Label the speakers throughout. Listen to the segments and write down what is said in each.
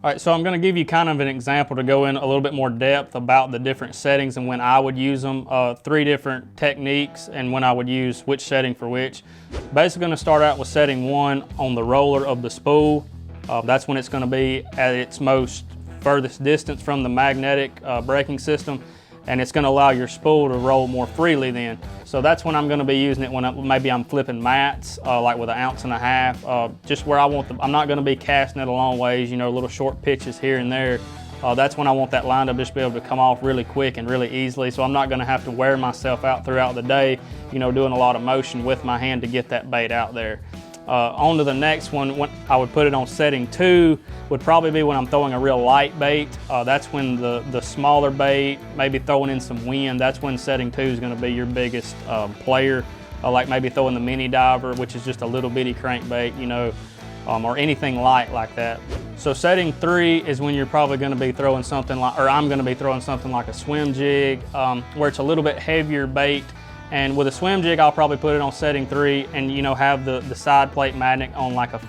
Speaker 1: All right, so I'm gonna give you kind of an example to go in a little bit more depth about the different settings and when I would use them, 3 different techniques and when I would use which setting for which. Basically gonna start out with setting 1 on the roller of the spool. That's when it's gonna be at its most furthest distance from the magnetic braking system, and it's gonna allow your spool to roll more freely then. So that's when I'm gonna be using it when maybe I'm flipping mats, like with 1.5 ounces, just where I want I'm not gonna be casting it a long ways, you know, little short pitches here and there. That's when I want that line to just be able to come off really quick and really easily, so I'm not gonna have to wear myself out throughout the day, you know, doing a lot of motion with my hand to get that bait out there. On to the next one, when I would put it on setting 2, would probably be when I'm throwing a real light bait. That's when the smaller bait, maybe throwing in some wind, that's when setting 2 is gonna be your biggest player. Like maybe throwing the mini diver, which is just a little bitty crankbait, you know, or anything light like that. So setting 3 is when you're probably gonna be throwing something like, or I'm gonna be throwing something like a swim jig, where it's a little bit heavier bait. And with a swim jig, I'll probably put it on setting 3 and, you know, have the side plate magnet on like a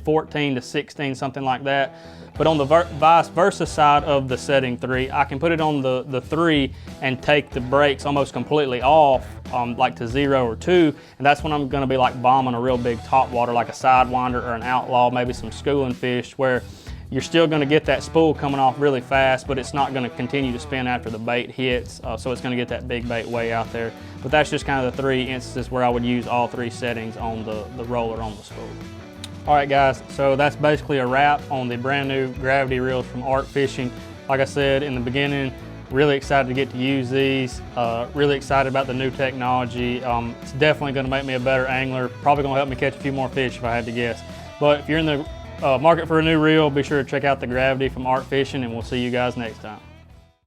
Speaker 1: 14 to 16, something like that. But on the vice versa side of the setting 3, I can put it on the 3 and take the brakes almost completely off, like to 0 or 2. And that's when I'm gonna be like bombing a real big topwater, like a sidewinder or an outlaw, maybe some schooling fish, where you're still gonna get that spool coming off really fast, but it's not gonna continue to spin after the bait hits, so it's gonna get that big bait way out there. But that's just kind of the 3 instances where I would use all 3 settings on the roller on the spool. All right guys, so that's basically a wrap on the brand new gravity reels from ARK Fishing. Like I said in the beginning, really excited to get to use these, really excited about the new technology. It's definitely gonna make me a better angler, probably gonna help me catch a few more fish if I had to guess. But if you're in the market for a new reel, be sure to check out the Gravity from ARK Fishing, and we'll see you guys next time.